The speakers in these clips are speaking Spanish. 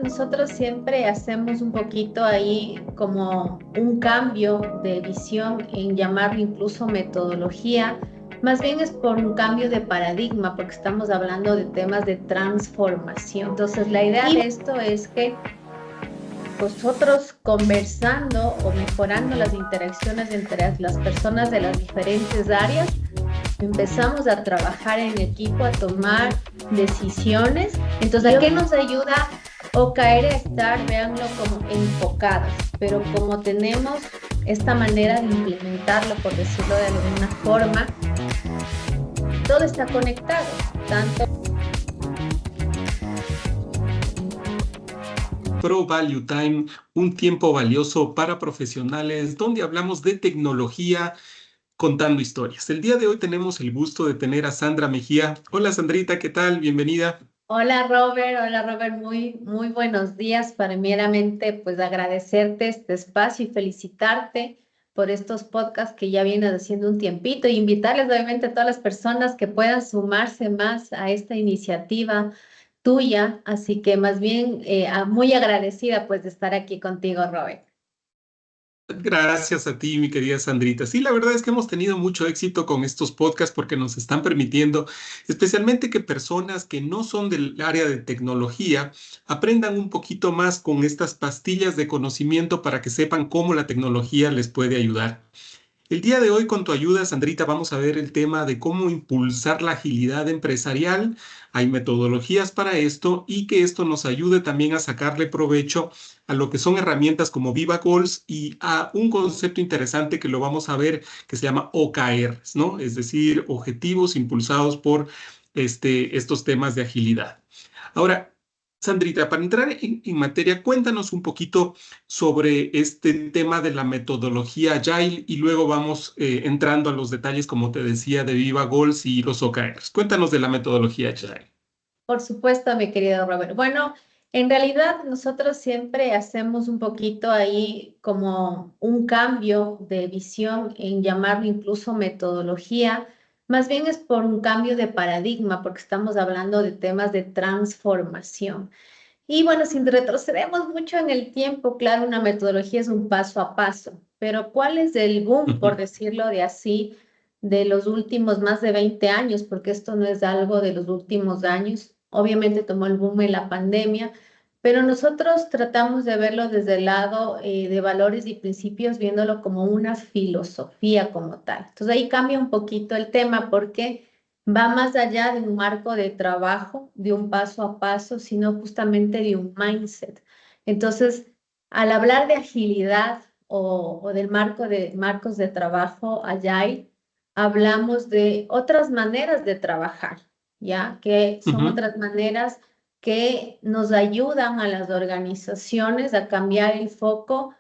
nosotros siempre hacemos un poquito ahí como un cambio de visión en llamarlo incluso metodología. Más bien es por un cambio de paradigma, porque estamos hablando de temas de transformación. Entonces, la idea de esto es que nosotros conversando o mejorando las interacciones entre las personas de las diferentes áreas, empezamos a trabajar en equipo, a tomar decisiones. Entonces, ¿a qué nos ayuda OKR a estar, véanlo, como enfocados? Pero como tenemos esta manera de implementarlo, por decirlo de alguna forma, todo está conectado, tanto Pro Value Time, un tiempo valioso para profesionales, donde hablamos de tecnología contando historias. El día de hoy tenemos el gusto de tener a Sandra Mejía. Hola Sandrita, ¿qué tal? Bienvenida. Hola Robert, muy buenos días. Primeramente, pues agradecerte este espacio y felicitarte por estos podcasts que ya vienes haciendo un tiempito y invitarles obviamente a todas las personas que puedan sumarse más a esta iniciativa tuya. Así que más bien muy agradecida pues de estar aquí contigo, Robert. Gracias a ti, mi querida Sandrita. Sí, la verdad es que hemos tenido mucho éxito con estos podcasts porque nos están permitiendo, especialmente que personas que no son del área de tecnología aprendan un poquito más con estas pastillas de conocimiento para que sepan cómo la tecnología les puede ayudar. El día de hoy, con tu ayuda, Sandrita, vamos a ver el tema de cómo impulsar la agilidad empresarial. Hay metodologías para esto y que esto nos ayude también a sacarle provecho a lo que son herramientas como Viva Goals y a un concepto interesante que lo vamos a ver que se llama OKRs, ¿no? Es decir, objetivos impulsados por estos temas de agilidad. Ahora, Sandrita, para entrar en materia, cuéntanos un poquito sobre este tema de la metodología Agile y luego vamos entrando a los detalles, como te decía, de Viva Goals y los OKRs. Cuéntanos de la metodología Agile. Por supuesto, mi querido Robert. Bueno, en realidad nosotros siempre hacemos un poquito ahí como un cambio de visión en llamarlo incluso metodología. Más bien es por un cambio de paradigma, porque estamos hablando de temas de transformación. Y bueno, si retrocedemos mucho en el tiempo, claro, una metodología es un paso a paso, pero ¿cuál es el boom, por decirlo de así, de los últimos más de 20 años? Porque esto no es algo de los últimos años. Obviamente tomó el boom en la pandemia, pero nosotros tratamos de verlo desde el lado de valores y principios, viéndolo como una filosofía como tal. Entonces ahí cambia un poquito el tema porque va más allá de un marco de trabajo, de un paso a paso, sino justamente de un mindset. Entonces, al hablar de agilidad o del marcos de trabajo Agile, hablamos de otras maneras de trabajar, ¿ya? Que son Ujú. otras maneras que nos ayudan a las organizaciones a cambiar el foco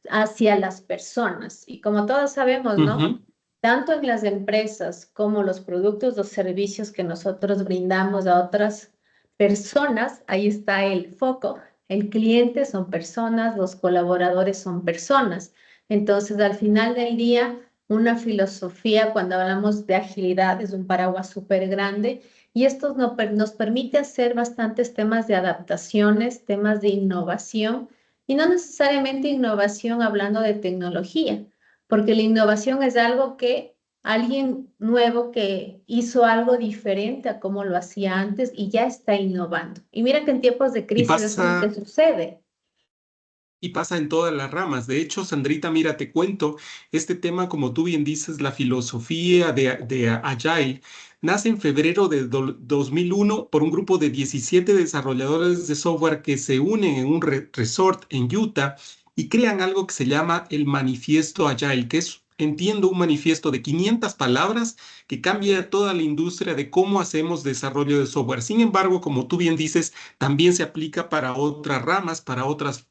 hacia las personas. Y como todos sabemos, ¿no? Ujú. Tanto en las empresas como los productos o servicios que nosotros brindamos a otras personas, ahí está el foco. El cliente son personas, los colaboradores son personas. Entonces, al final del día, una filosofía, cuando hablamos de agilidad, es un paraguas súper grande y esto nos permite hacer bastantes temas de adaptaciones, temas de innovación y no necesariamente innovación hablando de tecnología, porque la innovación es algo que alguien nuevo que hizo algo diferente a como lo hacía antes y ya está innovando. Y mira que en tiempos de Y crisis eso es lo que pasa, sucede. y pasa en todas las ramas. De hecho, Sandrita, mira, te cuento, este tema, como tú bien dices, la filosofía de Agile, nace en febrero de 2001 por un grupo de 17 desarrolladores de software que se unen en un resort en Utah y crean algo que se llama el Manifiesto Agile, que es, entiendo, un manifiesto de 500 palabras que cambia toda la industria de cómo hacemos desarrollo de software. Sin embargo, como tú bien dices, también se aplica para otras ramas, para otras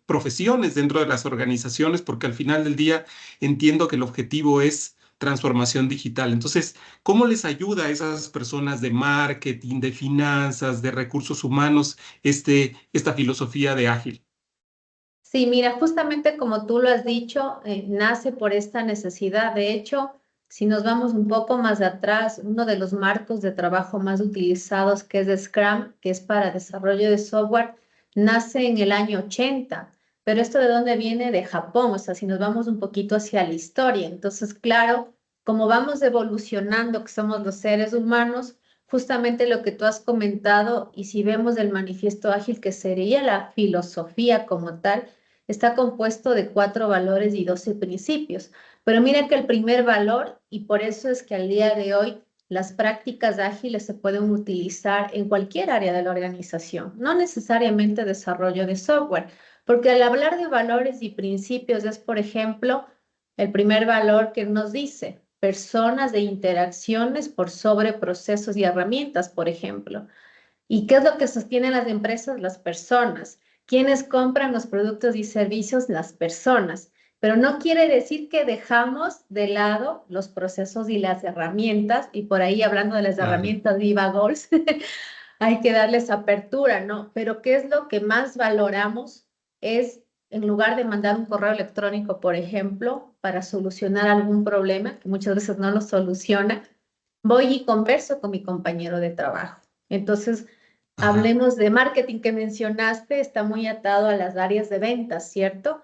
profesiones dentro de las organizaciones, porque al final del día entiendo que el objetivo es transformación digital. Entonces, ¿cómo les ayuda a esas personas de marketing, de finanzas, de recursos humanos, esta filosofía de ágil? Sí, mira, justamente como tú lo has dicho, nace por esta necesidad. De hecho, si nos vamos un poco más atrás, uno de los marcos de trabajo más utilizados, que es Scrum, que es para desarrollo de software, nace en el año 80, pero esto de dónde viene de Japón, o sea, si nos vamos un poquito hacia la historia. Entonces, claro, como vamos evolucionando, que somos los seres humanos, justamente lo que tú has comentado, y si vemos el manifiesto ágil, que sería la filosofía como tal, está compuesto de 4 valores y 12 principios. Pero mira que el primer valor, y por eso es que al día de hoy las prácticas ágiles se pueden utilizar en cualquier área de la organización, no necesariamente desarrollo de software, porque al hablar de valores y principios es, por ejemplo, el primer valor que nos dice personas de interacciones por sobre procesos y herramientas, por ejemplo. ¿Y qué es lo que sostienen las empresas? Las personas. ¿Quiénes compran los productos y servicios? Las personas. Pero no quiere decir que dejamos de lado los procesos y las herramientas, y por ahí hablando de las Claro. herramientas Viva Goals, hay que darles apertura, ¿no? Pero ¿qué es lo que más valoramos? Es, en lugar de mandar un correo electrónico, por ejemplo, para solucionar algún problema, que muchas veces no lo soluciona, voy y converso con mi compañero de trabajo. Entonces, Ajá, hablemos de marketing que mencionaste, está muy atado a las áreas de ventas, ¿cierto?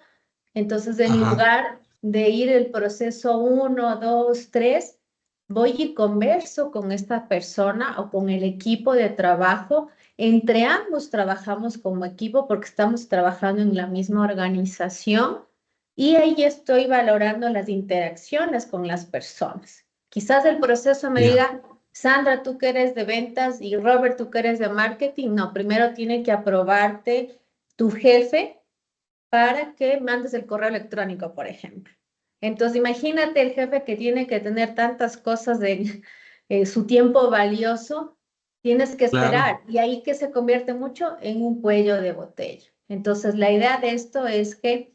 Entonces, en ajá. lugar de ir el proceso 1, 2, 3, voy y converso con esta persona o con el equipo de trabajo. Entre ambos trabajamos como equipo porque estamos trabajando en la misma organización y ahí estoy valorando las interacciones con las personas. Quizás el proceso me Ya. diga, Sandra, tú que eres de ventas y Robert, tú que eres de marketing. No, primero tiene que aprobarte tu jefe para que mandes el correo electrónico, por ejemplo. Entonces, imagínate el jefe que tiene que tener tantas cosas de su tiempo valioso, tienes que Claro. esperar y ahí que se convierte mucho en un cuello de botella. Entonces, la idea de esto es que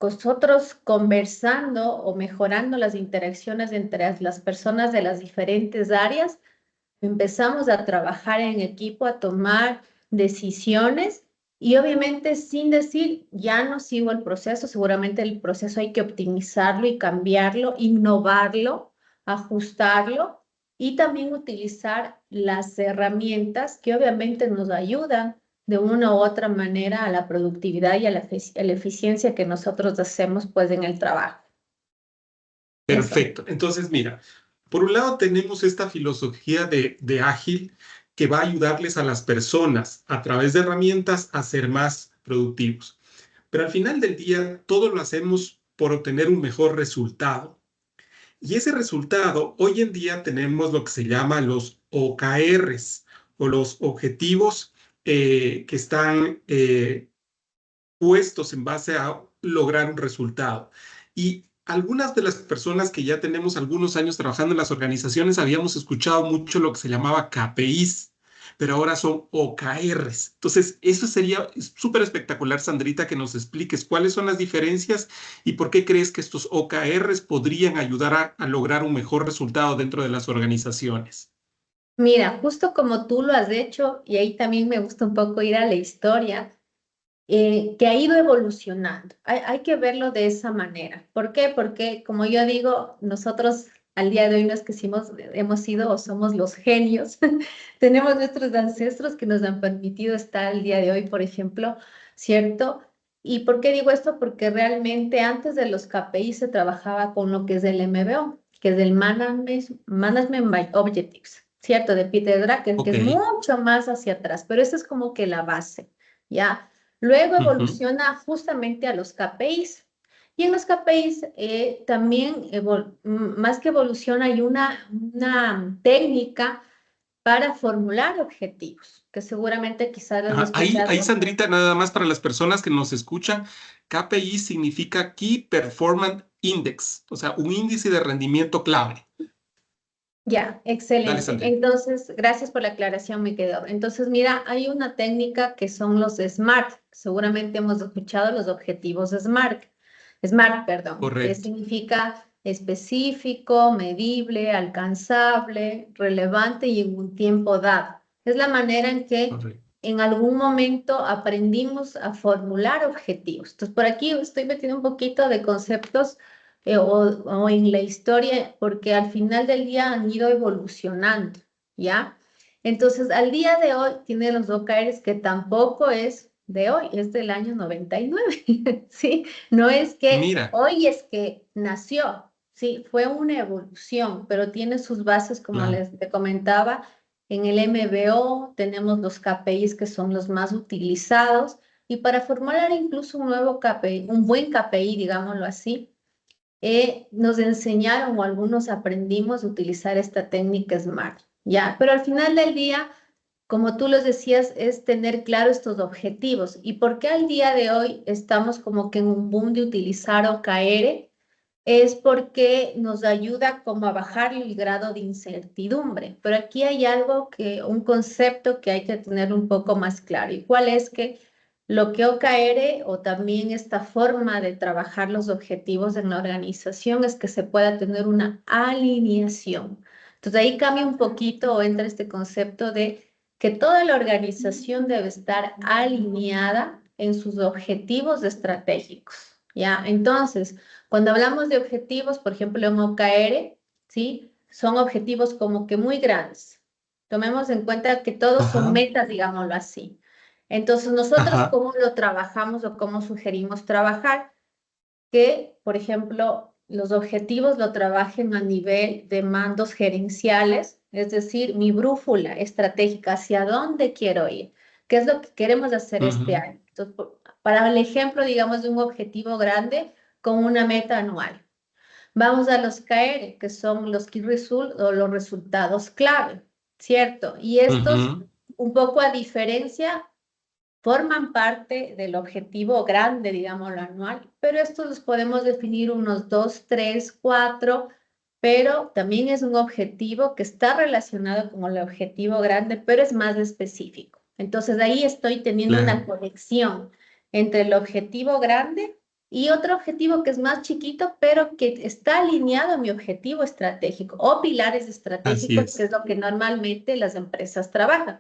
nosotros conversando o mejorando las interacciones entre las personas de las diferentes áreas, empezamos a trabajar en equipo, a tomar decisiones y obviamente sin decir, ya no sigo el proceso, seguramente el proceso hay que optimizarlo y cambiarlo, innovarlo, ajustarlo y también utilizar las herramientas que obviamente nos ayudan de una u otra manera a la productividad y a la eficiencia que nosotros hacemos pues en el trabajo. Eso. Perfecto. Entonces, mira, por un lado tenemos esta filosofía de ágil que va a ayudarles a las personas a través de herramientas a ser más productivos. Pero al final del día, todo lo hacemos por obtener un mejor resultado. Y ese resultado, hoy en día tenemos lo que se llama los OKRs o los objetivos que están puestos en base a lograr un resultado. Y algunas de las personas que ya tenemos algunos años trabajando en las organizaciones habíamos escuchado mucho lo que se llamaba KPIs, pero ahora son OKRs. Entonces, eso sería súper espectacular, Sandrita, que nos expliques cuáles son las diferencias y por qué crees que estos OKRs podrían ayudar a lograr un mejor resultado dentro de las organizaciones. Mira, justo como tú lo has hecho, y ahí también me gusta un poco ir a la historia, que ha ido evolucionando. Hay que verlo de esa manera. ¿Por qué? Porque, como yo digo, nosotros al día de hoy no es que hemos sido o somos los genios. Tenemos nuestros ancestros que nos han permitido estar al día de hoy, por ejemplo, ¿cierto? ¿Y por qué digo esto? Porque realmente antes de los KPI se trabajaba con lo que es el MBO, que es el Management by Objectives, ¿cierto? De Peter Drucker, que Ok. es mucho más hacia atrás, pero esa es como que la base, ¿ya? Luego Ujú. evoluciona justamente a los KPIs. Y en los KPIs también, más que evoluciona, hay una técnica para formular objetivos, que seguramente quizás has Ajá. Ahí, escuchado. Sandrita, nada más para las personas que nos escuchan, KPI significa Key Performance Index, o sea, un índice de rendimiento clave. Ya, Dale, excelente. Sandrita. Entonces, gracias por la aclaración, me quedó. Entonces, mira, hay una técnica que son los SMART. Seguramente hemos escuchado los objetivos SMART, perdón, que Correcto, significa específico, medible, alcanzable, relevante y en un tiempo dado. Es la manera en que correcto. en algún momento aprendimos a formular objetivos. Entonces, por aquí estoy metiendo un poquito de conceptos o en la historia, porque al final del día han ido evolucionando, ¿ya? Entonces, al día de hoy tiene los OKRs que tampoco es de hoy, es del año 99, ¿sí? No es que Mira, hoy es que nació, sí, fue una evolución, pero tiene sus bases, como claro. les te comentaba, en el MBO tenemos los KPIs que son los más utilizados y para formular incluso un nuevo KPI, un buen KPI, digámoslo así, nos enseñaron o algunos aprendimos a utilizar esta técnica SMART, ¿ya? Pero al final del día, como tú los decías, es tener claro estos objetivos. ¿Y por qué al día de hoy estamos como que en un boom de utilizar OKR? Es porque nos ayuda como a bajar el grado de incertidumbre. Pero aquí hay algo que, un concepto que hay que tener un poco más claro. ¿Y cuál es que lo que OKR o también esta forma de trabajar los objetivos en la organización es que se pueda tener una alineación? Entonces ahí cambia un poquito o entra este concepto de que toda la organización debe estar alineada en sus objetivos estratégicos, ¿ya? Entonces, cuando hablamos de objetivos, por ejemplo, en OKR, ¿sí? Son objetivos como que muy grandes. Tomemos en cuenta que todos son Ajá, metas, digámoslo así. Entonces, nosotros, ajá, ¿cómo lo trabajamos o cómo sugerimos trabajar? Que, por ejemplo, los objetivos lo trabajen a nivel de mandos gerenciales, es decir, mi brújula estratégica, hacia dónde quiero ir, qué es lo que queremos hacer este ujú, año. Entonces, para el ejemplo, digamos, de un objetivo grande con una meta anual. Vamos a los KR, que son los key results o los resultados clave, ¿cierto? Y estos, ujú, un poco a diferencia, forman parte del objetivo grande, digámoslo, anual, pero estos los podemos definir unos 2, 3, 4, pero también es un objetivo que está relacionado con el objetivo grande, pero es más específico. Entonces ahí estoy teniendo una claro, conexión entre el objetivo grande y otro objetivo que es más chiquito, pero que está alineado a mi objetivo estratégico o pilares así estratégicos, que es. es lo que normalmente las empresas trabajan,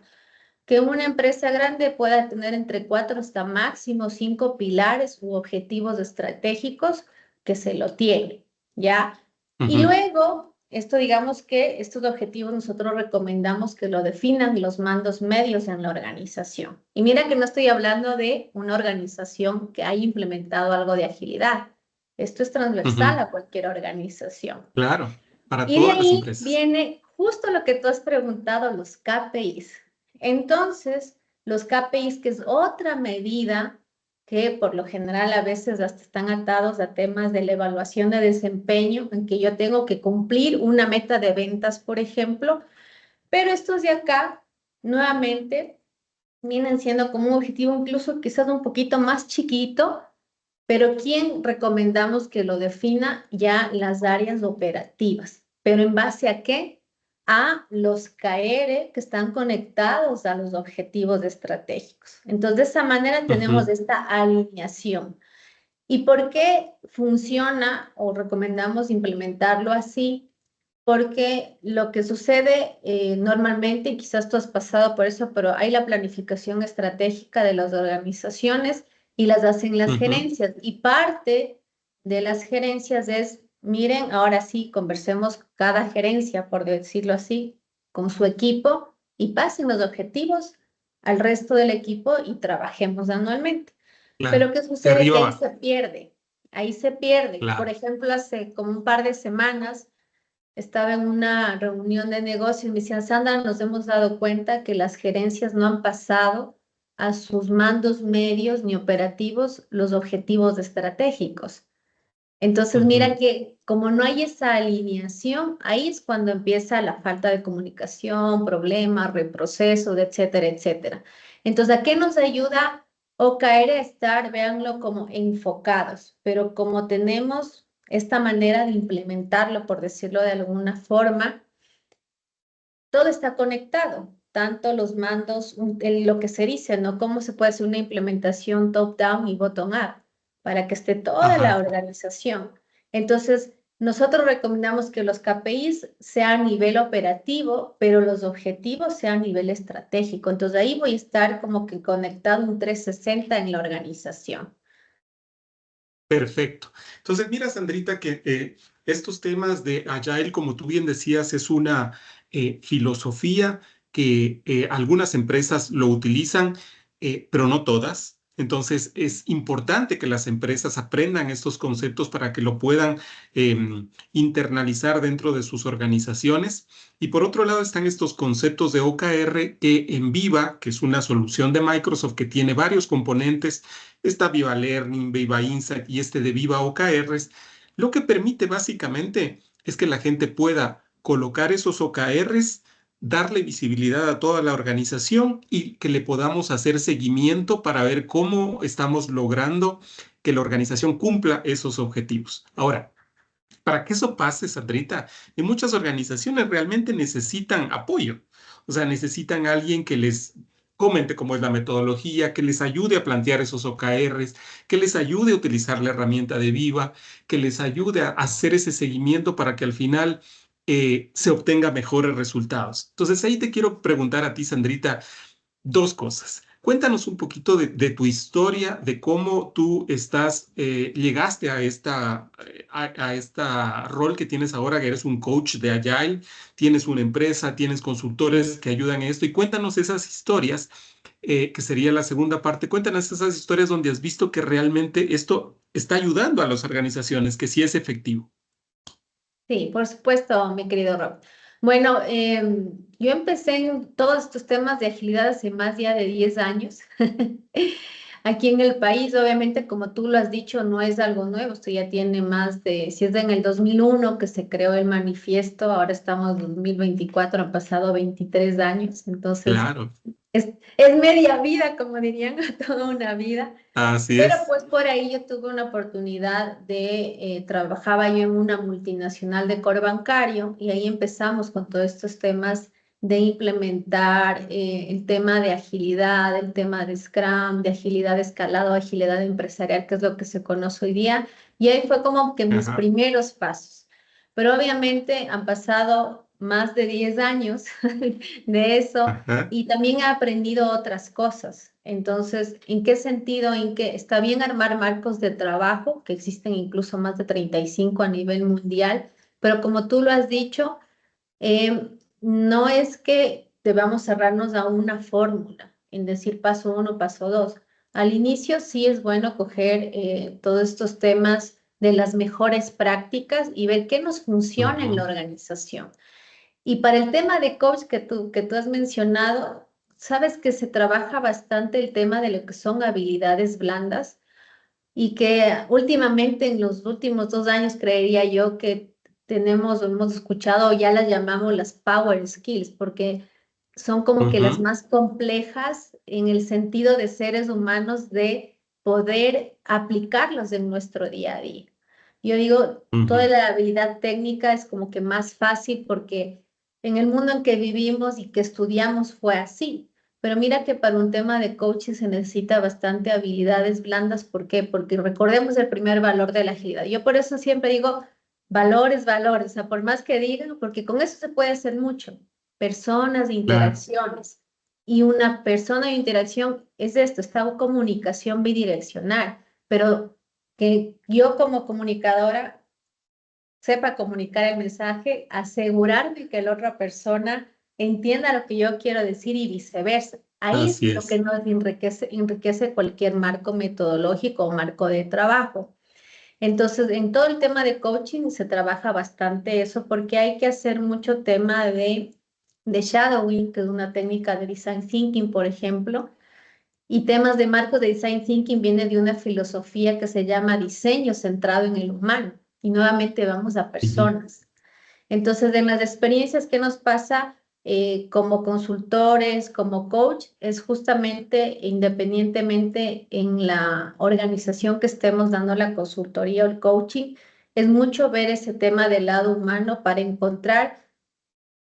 que una empresa grande pueda tener entre 4 hasta máximo 5 pilares u objetivos estratégicos que se lo tienen, ¿ya? Y Ujú, luego, esto digamos que estos objetivos nosotros recomendamos que lo definan los mandos medios en la organización. Y mira que no estoy hablando de una organización que haya implementado algo de agilidad. Esto es transversal ujú, a cualquier organización. claro, para Y de todas las ahí empresas. viene justo lo que tú has preguntado, los KPIs. Entonces, los KPIs, que es otra medida que por lo general a veces hasta están atados a temas de la evaluación de desempeño, en que yo tengo que cumplir una meta de ventas, por ejemplo, pero estos de acá, nuevamente, vienen siendo como un objetivo incluso quizás un poquito más chiquito, pero ¿quién recomendamos que lo defina? Ya las áreas operativas. ¿Pero en base a qué? A los KR que están conectados a los objetivos estratégicos. Entonces, de esa manera tenemos Ujú, esta alineación. ¿Y por qué funciona o recomendamos implementarlo así? Porque lo que sucede normalmente, y quizás tú has pasado por eso, pero hay la planificación estratégica de las organizaciones y las hacen las ujú, gerencias. Y parte de las gerencias es, miren, ahora sí, conversemos cada gerencia, por decirlo así, con su equipo y pasen los objetivos al resto del equipo y trabajemos anualmente. Pero claro, ¿qué de sucede? arriba Que ahí abajo, se pierde, ahí se pierde. Por claro. ejemplo, hace como un par de semanas estaba en una reunión de negocios y me decían, Sandra, nos hemos dado cuenta que las gerencias no han pasado a sus mandos medios ni operativos los objetivos estratégicos. Entonces, mira Ujú, que como no hay esa alineación, ahí es cuando empieza la falta de comunicación, problemas, reprocesos, etcétera, etcétera. Entonces, ¿a qué nos ayuda o caer a estar, véanlo como enfocados? Pero como tenemos esta manera de implementarlo, por decirlo de alguna forma, todo está conectado, tanto los mandos, lo que se dice, ¿no? ¿Cómo se puede hacer una implementación top-down y bottom-up para que esté toda la ajá. organización? Entonces, nosotros recomendamos que los KPIs sean a nivel operativo, pero los objetivos sean a nivel estratégico. Entonces, ahí voy a estar como que conectado un 360 en la organización. Perfecto. Entonces, mira, Sandrita, que estos temas de Agile, como tú bien decías, es una filosofía que algunas empresas lo utilizan, pero no todas. Entonces, es importante que las empresas aprendan estos conceptos para que lo puedan internalizar dentro de sus organizaciones. Y por otro lado están estos conceptos de OKR que en Viva, que es una solución de Microsoft que tiene varios componentes, está Viva Learning, Viva Insight y este de Viva OKRs, lo que permite básicamente es que la gente pueda colocar esos OKRs, darle visibilidad a toda la organización y que le podamos hacer seguimiento para ver cómo estamos logrando que la organización cumpla esos objetivos. Ahora, para que eso pase, Sandrita, en muchas organizaciones realmente necesitan apoyo. O sea, necesitan a alguien que les comente cómo es la metodología, que les ayude a plantear esos OKRs, que les ayude a utilizar la herramienta de Viva, que les ayude a hacer ese seguimiento para que al final se obtenga mejores resultados. Entonces, ahí te quiero preguntar a ti, Sandrita, dos cosas. Cuéntanos un poquito de tu historia, de cómo tú llegaste a esta rol que tienes ahora, que eres un coach de Agile, tienes una empresa, tienes consultores que ayudan en esto, y cuéntanos esas historias, que sería la segunda parte. Cuéntanos esas historias donde has visto que realmente esto está ayudando a las organizaciones, que sí es efectivo. Sí, por supuesto, mi querido Rob. Bueno, yo empecé en todos estos temas de agilidad hace más ya de 10 años. Aquí en el país, obviamente, como tú lo has dicho, no es algo nuevo. Esto ya tiene más de, si es en el 2001 que se creó el manifiesto, ahora estamos en 2024, han pasado 23 años. Entonces, Claro, es media vida, como dirían, toda una vida. así Pero es. pues por ahí yo tuve una oportunidad trabajaba yo en una multinacional de core bancario y ahí empezamos con todos estos temas de implementar el tema de agilidad, el tema de Scrum, de agilidad de escalado, agilidad empresarial, que es lo que se conoce hoy día. Y ahí fue como que mis Ajá, primeros pasos. Pero obviamente han pasado más de 10 años de eso ajá, y también he aprendido otras cosas. Entonces, ¿en qué sentido? En que está bien armar marcos de trabajo, que existen incluso más de 35 a nivel mundial, pero como tú lo has dicho, no es que debamos cerrarnos a una fórmula, en decir paso uno, paso dos. Al inicio sí es bueno coger todos estos temas de las mejores prácticas y ver qué nos funciona en la ujú, organización. Y para el tema de coach que tú has mencionado, sabes que se trabaja bastante el tema de lo que son habilidades blandas y que últimamente en los últimos 2 años creería yo que tenemos o hemos escuchado o ya las llamamos las power skills porque son como que las ujú, más complejas en el sentido de seres humanos de poder aplicarlos en nuestro día a día. Yo digo, toda ujú. la habilidad técnica es como que más fácil porque en el mundo en que vivimos y que estudiamos fue así. Pero mira que para un tema de coaching se necesita bastante habilidades blandas. ¿Por qué? Porque recordemos el primer valor de la agilidad. Yo por eso siempre digo valores, valores. O sea, por más que digan, porque con eso se puede hacer mucho. Personas, Claro. interacciones. Y una persona de interacción es esto, esta comunicación bidireccional. Pero que yo como comunicadora sepa comunicar el mensaje, asegurarme que la otra persona entienda lo que yo quiero decir y viceversa. Ahí es Así lo que es. nos enriquece cualquier marco metodológico o marco de trabajo. Entonces, en todo el tema de coaching se trabaja bastante eso porque hay que hacer mucho tema de shadowing, que es una técnica de design thinking, por ejemplo, y temas de marcos de design thinking viene de una filosofía que se llama diseño centrado en el humano. Y nuevamente vamos a Ujú, personas. Entonces, en las experiencias que nos pasa como consultores, como coach, es justamente independientemente en la organización que estemos dando la consultoría o el coaching, es mucho ver ese tema del lado humano para encontrar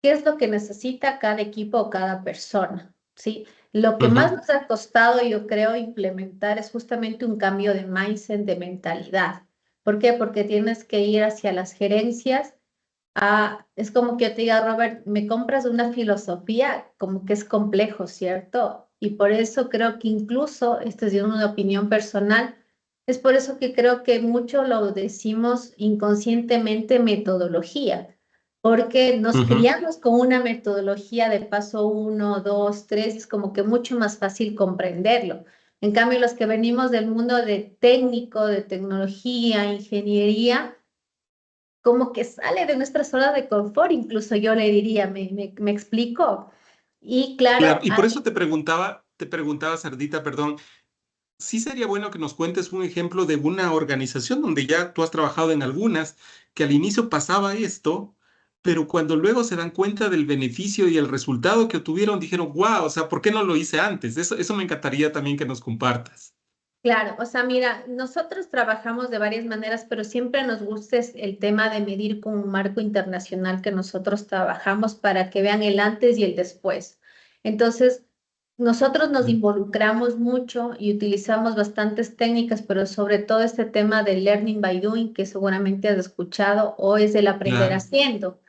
qué es lo que necesita cada equipo o cada persona, ¿sí? Lo que más ujú, nos ha costado, yo creo, implementar es justamente un cambio de mindset, de mentalidad. ¿Por qué? Porque tienes que ir hacia las gerencias. Es como que yo te diga, Robert, me compras una filosofía, como que es complejo, ¿cierto? Y por eso creo que incluso, esta es una opinión personal, es por eso que creo que mucho lo decimos inconscientemente metodología, porque nos ujú. criamos con una metodología de paso uno, dos, tres, y es como que mucho más fácil comprenderlo. En cambio, los que venimos del mundo de técnico, de tecnología, ingeniería, como que sale de nuestra zona de confort, incluso yo le diría, me explico. Y Claro, claro, y por eso te preguntaba, Sardita, perdón, sí sería bueno que nos cuentes un ejemplo de una organización donde ya tú has trabajado en algunas, que al inicio pasaba esto, pero cuando luego se dan cuenta del beneficio y el resultado que obtuvieron, dijeron, wow, o sea, ¿por qué no lo hice antes? Eso me encantaría también que nos compartas. claro, o sea, mira, nosotros trabajamos de varias maneras, pero siempre nos gusta el tema de medir con un marco internacional que nosotros trabajamos para que vean el antes y el después. Entonces, nosotros nos Mm. involucramos mucho y utilizamos bastantes técnicas, pero sobre todo este tema del learning by doing, que seguramente has escuchado, o es el aprender Claro. haciendo.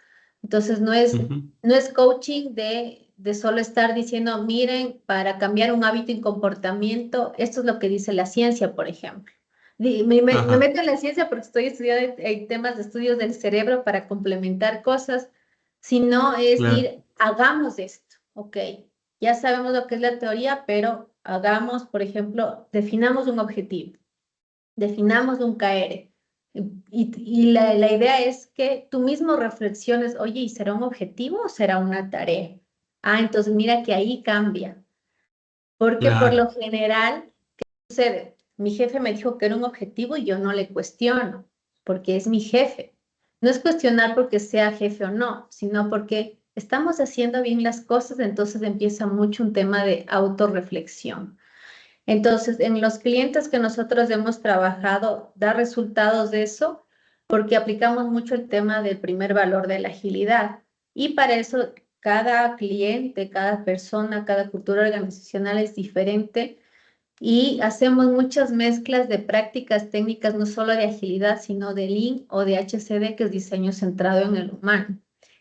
Entonces, Ujú. no es coaching de solo estar diciendo, miren, para cambiar un hábito y comportamiento, esto es lo que dice la ciencia, por ejemplo. Me Ajá, meto en la ciencia porque estoy estudiando temas de estudios del cerebro para complementar cosas, sino es claro. ir, hagamos esto, ¿ok? Ya sabemos lo que es la teoría, pero hagamos, por ejemplo, definamos un objetivo, definamos un KR. Y la idea es que tú mismo reflexiones, oye, ¿y será un objetivo o será una tarea? Ah, entonces mira que ahí cambia, porque por Claro. lo general sucede, mi jefe me dijo que era un objetivo y yo no le cuestiono, porque es mi jefe. No es cuestionar porque sea jefe o no, sino porque estamos haciendo bien las cosas, entonces empieza mucho un tema de autorreflexión. Entonces, en los clientes que nosotros hemos trabajado, da resultados de eso porque aplicamos mucho el tema del primer valor de la agilidad. Y para eso, cada cliente, cada persona, cada cultura organizacional es diferente y hacemos muchas mezclas de prácticas técnicas, no solo de agilidad, sino de Lean o de HCD, que es diseño centrado en el humano.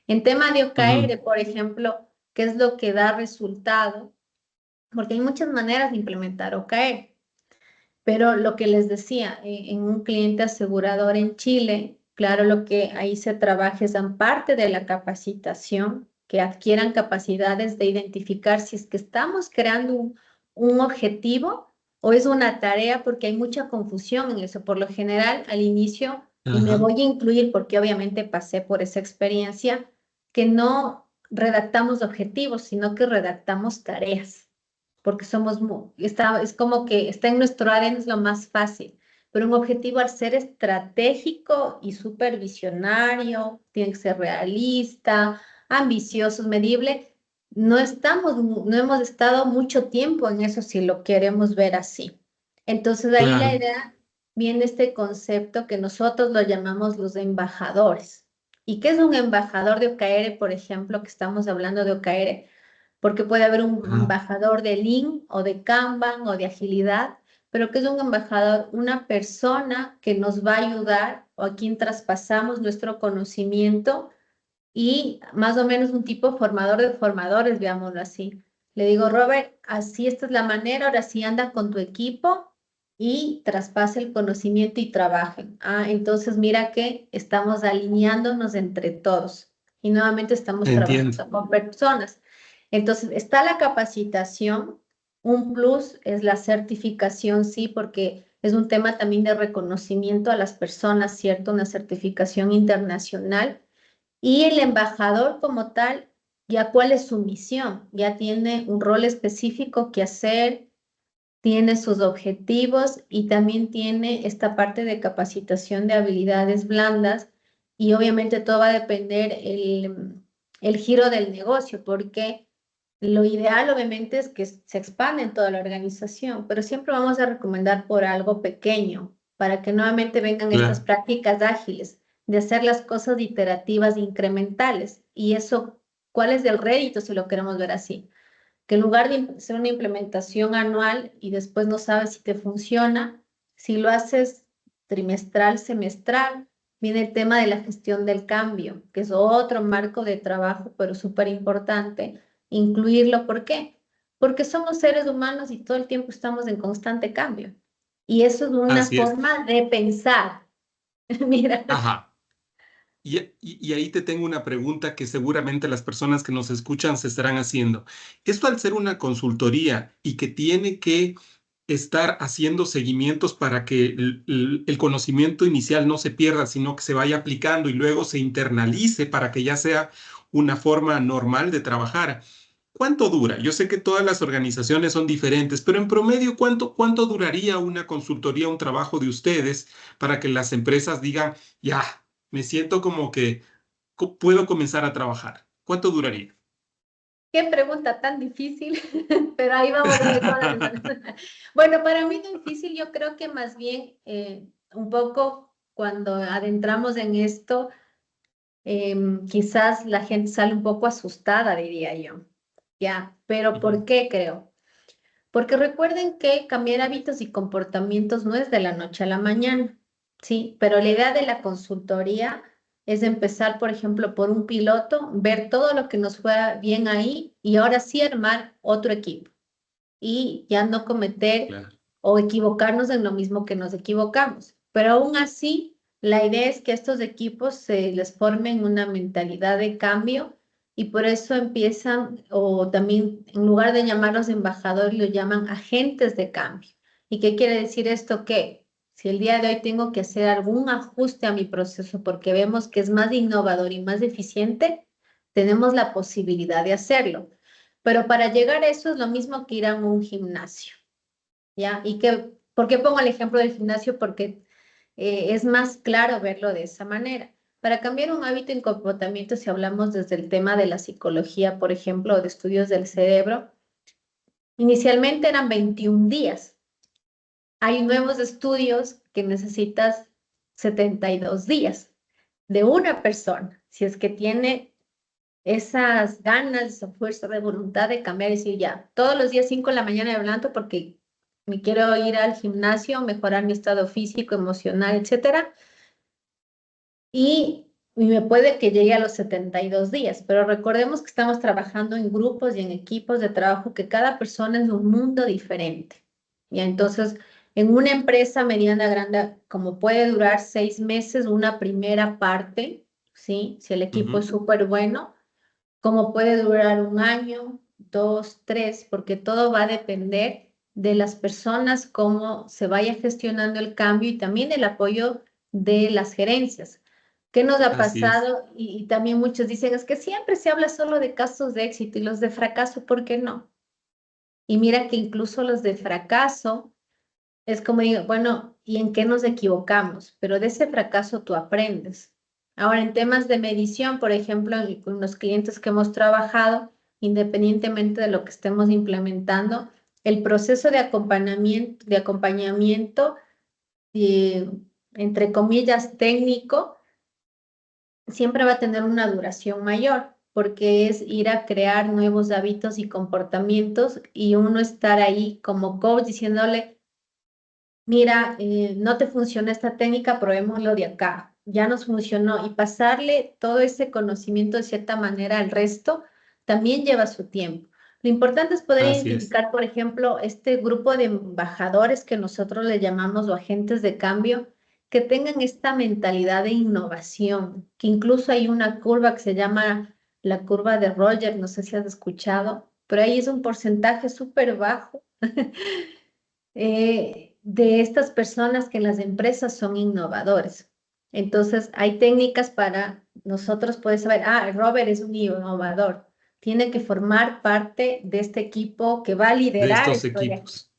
En tema de Ujú. OKR, por ejemplo, ¿qué es lo que da resultado? Porque hay muchas maneras de implementar OKR. Pero lo que les decía, en un cliente asegurador en Chile, claro, lo que ahí se trabaja es en parte de la capacitación, que adquieran capacidades de identificar si es que estamos creando un objetivo o es una tarea, porque hay mucha confusión en eso. Por lo general, al inicio, y me Ajá. voy a incluir porque obviamente pasé por esa experiencia, que no redactamos objetivos, sino que redactamos tareas porque es como que está en nuestro ADN, es lo más fácil. Pero un objetivo al ser estratégico y supervisionario, tiene que ser realista, ambicioso, medible. No hemos estado mucho tiempo en eso si lo queremos ver así. Entonces ahí la Claro. idea viene este concepto que nosotros lo llamamos los embajadores. ¿Y qué es un embajador de OKR, por ejemplo, que estamos hablando de OKR? Porque puede haber un Ajá. embajador de Lean o de Kanban o de agilidad, pero que es un embajador, una persona que nos va a ayudar o a quien traspasamos nuestro conocimiento y más o menos un tipo formador de formadores, veámoslo así. Le digo, Robert, así esta es la manera, ahora sí anda con tu equipo y traspasa el conocimiento y trabajen. Ah, entonces mira que estamos alineándonos entre todos y nuevamente estamos Entiendo. trabajando con personas. Entonces está la capacitación, un plus es la certificación, sí, porque es un tema también de reconocimiento a las personas, ¿cierto? Una certificación internacional y el embajador como tal, ya cuál es su misión, ya tiene un rol específico que hacer, tiene sus objetivos y también tiene esta parte de capacitación de habilidades blandas y obviamente todo va a depender el giro del negocio, porque lo ideal obviamente es que se expanda en toda la organización, pero siempre vamos a recomendar por algo pequeño para que nuevamente vengan estas Claro. prácticas ágiles de hacer las cosas iterativas e incrementales. Y eso, ¿cuál es el rédito si lo queremos ver así? Que en lugar de hacer una implementación anual y después no sabes si te funciona, si lo haces trimestral, semestral, viene el tema de la gestión del cambio, que es otro marco de trabajo, pero súper importante, incluirlo. ¿Por qué? Porque somos seres humanos y todo el tiempo estamos en constante cambio. Y eso es una Así es. forma de pensar. Mira, Ajá. Y ahí te tengo una pregunta que seguramente las personas que nos escuchan se estarán haciendo. Esto al ser una consultoría y que tiene que estar haciendo seguimientos para que el conocimiento inicial no se pierda, sino que se vaya aplicando y luego se internalice para que ya sea una forma normal de trabajar. ¿Cuánto dura? Yo sé que todas las organizaciones son diferentes, pero en promedio, ¿cuánto duraría una consultoría, un trabajo de ustedes para que las empresas digan, ya, me siento como que puedo comenzar a trabajar? ¿Cuánto duraría? Qué pregunta tan difícil, pero ahí vamos a ver cómo la resolvemos. Bueno, para mí difícil, yo creo que más bien un poco cuando adentramos en esto, quizás la gente sale un poco asustada, diría yo. Ya, pero ¿por Ujú. qué creo? Porque recuerden que cambiar hábitos y comportamientos no es de la noche a la mañana, ¿sí? Pero la idea de la consultoría es empezar, por ejemplo, por un piloto, ver todo lo que nos fue bien ahí y ahora sí armar otro equipo y ya no cometer Claro. o equivocarnos en lo mismo que nos equivocamos. Pero aún así, la idea es que estos equipos se les formen una mentalidad de cambio y por eso empiezan, o también en lugar de llamarlos embajadores, lo llaman agentes de cambio. ¿Y qué quiere decir esto? Que si el día de hoy tengo que hacer algún ajuste a mi proceso porque vemos que es más innovador y más eficiente, tenemos la posibilidad de hacerlo. Pero para llegar a eso es lo mismo que ir a un gimnasio, ¿ya? ¿Por qué pongo el ejemplo del gimnasio? Porque es más claro verlo de esa manera. Para cambiar un hábito en comportamiento, si hablamos desde el tema de la psicología, por ejemplo, o de estudios del cerebro, inicialmente eran 21 días. Hay nuevos estudios que necesitas 72 días de una persona, si es que tiene esas ganas, esa fuerza de voluntad de cambiar y decir ya, todos los días 5 de la mañana me levanto porque me quiero ir al gimnasio, mejorar mi estado físico, emocional, etcétera, y me puede que llegue a los 72 días, pero recordemos que estamos trabajando en grupos y en equipos de trabajo que cada persona es un mundo diferente. Y entonces, en una empresa mediana, grande, como puede durar 6 meses, una primera parte, ¿sí? Si el equipo es Ujú. súper bueno, como puede durar un año, dos, tres, porque todo va a depender de las personas, cómo se vaya gestionando el cambio y también el apoyo de las gerencias. ¿Qué nos ha Así es. pasado? Y también muchos dicen, es que siempre se habla solo de casos de éxito y los de fracaso, ¿por qué no? Y mira que incluso los de fracaso es como digo, bueno, ¿y en qué nos equivocamos? Pero de ese fracaso tú aprendes. Ahora, en temas de medición, por ejemplo, con los clientes que hemos trabajado, independientemente de lo que estemos implementando, el proceso de acompañamiento, eh, entre comillas, técnico, siempre va a tener una duración mayor, porque es ir a crear nuevos hábitos y comportamientos y uno estar ahí como coach diciéndole, mira, no te funciona esta técnica, probémoslo de acá. Ya nos funcionó y pasarle todo ese conocimiento de cierta manera al resto también lleva su tiempo. Lo importante es poder Así es. identificar, por ejemplo, este grupo de embajadores que nosotros le llamamos o agentes de cambio, que tengan esta mentalidad de innovación, que incluso hay una curva que se llama la curva de Roger, no sé si has escuchado, pero ahí es un porcentaje súper bajo de estas personas que en las empresas son innovadores. Entonces, hay técnicas para nosotros poder saber, Robert es un innovador, tiene que formar parte de este equipo que va a De liderar estos este proyecto. equipos.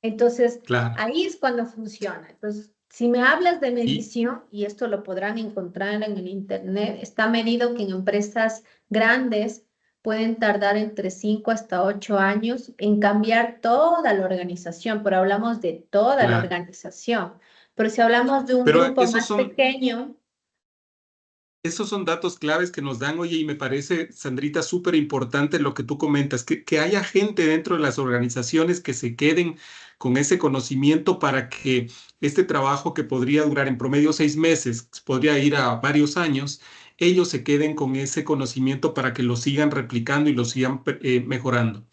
Entonces, Claro. ahí es cuando funciona. Entonces, si me hablas de Y, medición, y esto lo podrán encontrar en el Internet, está medido que en empresas grandes pueden tardar entre 5 hasta 8 años en cambiar toda la organización, pero hablamos de toda la claro. organización. Pero si hablamos de un Pero grupo más pequeño, esos son datos claves que nos dan, oye, y me parece, Sandrita, súper importante lo que tú comentas, que haya gente dentro de las organizaciones que se queden con ese conocimiento para que este trabajo que podría durar en promedio 6 meses, podría ir a varios años, ellos se queden con ese conocimiento para que lo sigan replicando y lo sigan mejorando.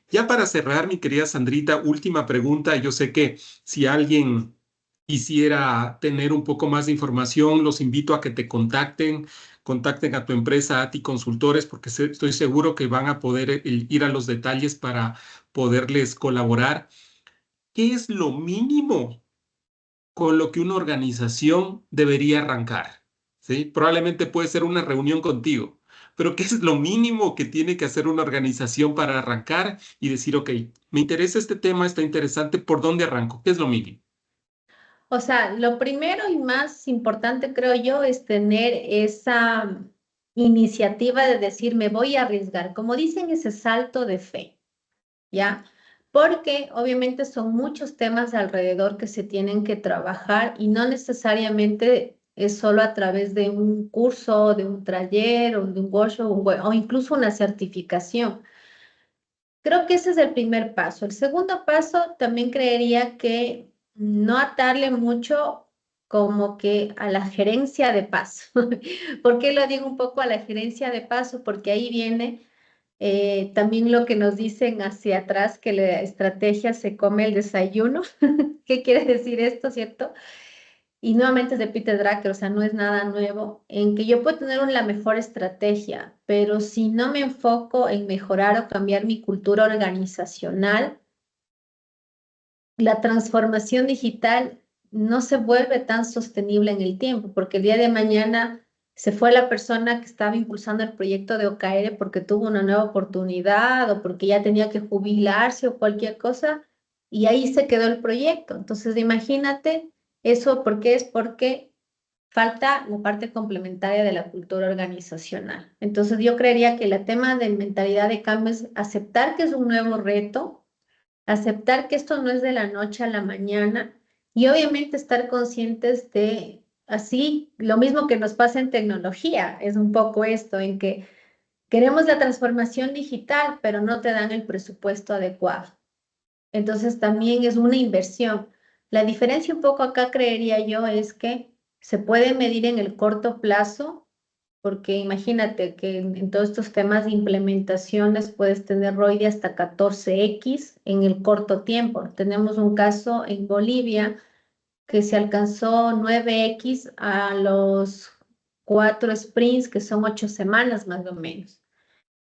Ya para cerrar, mi querida Sandrita, última pregunta. Yo sé que si alguien quisiera tener un poco más de información, los invito a que te contacten a tu empresa, a ti consultores, porque estoy seguro que van a poder ir a los detalles para poderles colaborar. ¿qué es lo mínimo con lo que una organización debería arrancar? ¿Sí? Probablemente puede ser una reunión contigo, pero ¿qué es lo mínimo que tiene que hacer una organización para arrancar y decir, ok, me interesa este tema, está interesante, ¿por dónde arranco? ¿Qué es lo mínimo? O sea, lo primero y más importante, creo yo, es tener esa iniciativa de decir, me voy a arriesgar, como dicen, ese salto de fe, ¿ya? Porque obviamente son muchos temas alrededor que se tienen que trabajar y no necesariamente es solo a través de un curso, de un taller o de un workshop o incluso una certificación. Creo que ese es el primer paso. El segundo paso también creería que no atarle mucho como que a la gerencia de paso. ¿Por qué lo digo un poco a la gerencia de paso? Porque ahí viene también lo que nos dicen hacia atrás, que la estrategia se come el desayuno. ¿Qué quiere decir esto, cierto? Y nuevamente es de Peter Drucker, o sea, no es nada nuevo, en que yo puedo tener la mejor estrategia, pero si no me enfoco en mejorar o cambiar mi cultura organizacional, la transformación digital no se vuelve tan sostenible en el tiempo, porque el día de mañana se fue la persona que estaba impulsando el proyecto de OKR porque tuvo una nueva oportunidad o porque ya tenía que jubilarse o cualquier cosa, y ahí se quedó el proyecto. Entonces, imagínate eso, ¿por qué? Es porque falta la parte complementaria de la cultura organizacional. Entonces, yo creería que el tema de mentalidad de cambio es aceptar que es un nuevo reto, aceptar que esto no es de la noche a la mañana y obviamente estar conscientes de, así, lo mismo que nos pasa en tecnología, es un poco esto, en que queremos la transformación digital, pero no te dan el presupuesto adecuado. Entonces también es una inversión. La diferencia un poco acá, creería yo, es que se puede medir en el corto plazo, porque imagínate que en todos estos temas de implementaciones puedes tener ROI de hasta 14x en el corto tiempo. Tenemos un caso en Bolivia que se alcanzó 9x a los 4 sprints, que son 8 semanas más o menos.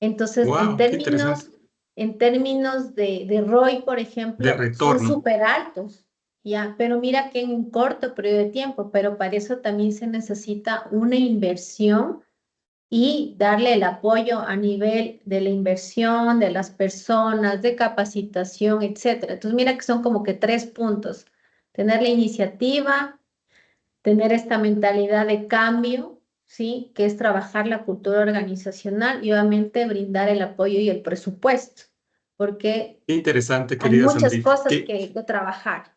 Entonces, ¡Wow! ¡Qué interesante! en términos de ROI, por De ejemplo, son retorno. súper altos, ¿ya? Pero mira que en un corto periodo de tiempo, pero para eso también se necesita una inversión y darle el apoyo a nivel de la inversión, de las personas, de capacitación, etcétera. Entonces, mira que son como que 3 puntos. Tener la iniciativa, tener esta mentalidad de cambio, ¿sí? Que es trabajar la cultura organizacional y obviamente brindar el apoyo y el presupuesto, porque Qué interesante, hay querida muchas Sandrita. cosas que trabajar.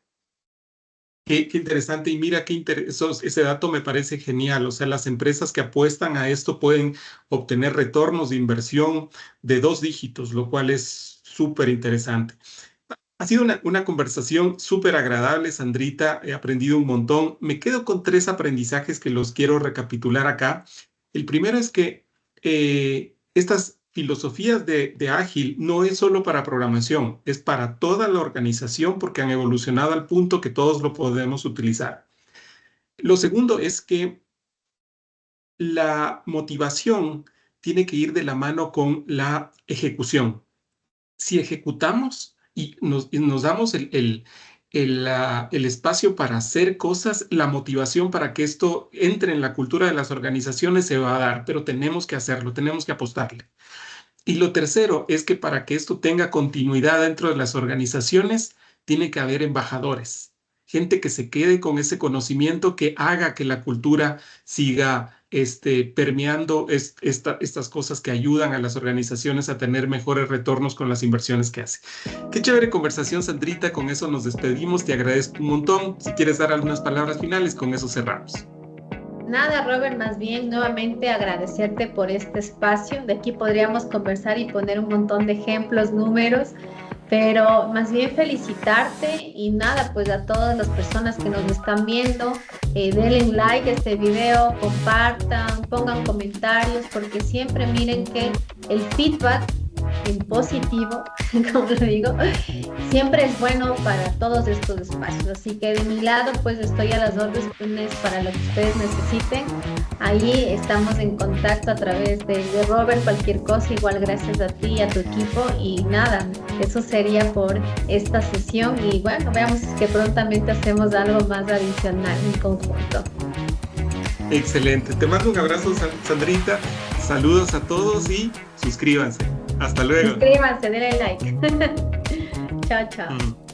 Qué interesante y mira ese dato me parece genial. O sea, las empresas que apuestan a esto pueden obtener retornos de inversión de 2 dígitos, lo cual es súper interesante. Ha sido una conversación súper agradable, Sandrita. He aprendido un montón. Me quedo con 3 aprendizajes que los quiero recapitular acá. El primero es que estas filosofías de Ágil no es solo para programación, es para toda la organización porque han evolucionado al punto que todos lo podemos utilizar. Lo segundo es que la motivación tiene que ir de la mano con la ejecución. Si ejecutamos y nos damos el espacio para hacer cosas, la motivación para que esto entre en la cultura de las organizaciones se va a dar, pero tenemos que hacerlo, tenemos que apostarle. Y lo tercero es que para que esto tenga continuidad dentro de las organizaciones, tiene que haber embajadores, gente que se quede con ese conocimiento, que haga que la cultura siga permeando estas cosas que ayudan a las organizaciones a tener mejores retornos con las inversiones que hace. Qué chévere conversación, Sandrita. Con eso nos despedimos. Te agradezco un montón. Si quieres dar algunas palabras finales, con eso cerramos. Nada, Robert, más bien nuevamente agradecerte por este espacio. De aquí podríamos conversar y poner un montón de ejemplos, números, pero más bien felicitarte y nada, pues a todas las personas que nos están viendo, denle like a este video, compartan, pongan comentarios, porque siempre miren que el feedback en positivo, como lo digo, siempre es bueno para todos estos espacios. Así que de mi lado, pues estoy a las órdenes para lo que ustedes necesiten. Ahí estamos en contacto a través de Robert, cualquier cosa, igual gracias a ti y a tu equipo. Y nada, eso sería por esta sesión. Y bueno, veamos que prontamente hacemos algo más adicional en conjunto. Excelente. Te mando un abrazo, Sandrita. Saludos a todos y suscríbanse. Hasta luego. Suscríbanse, denle like. Chao, chao.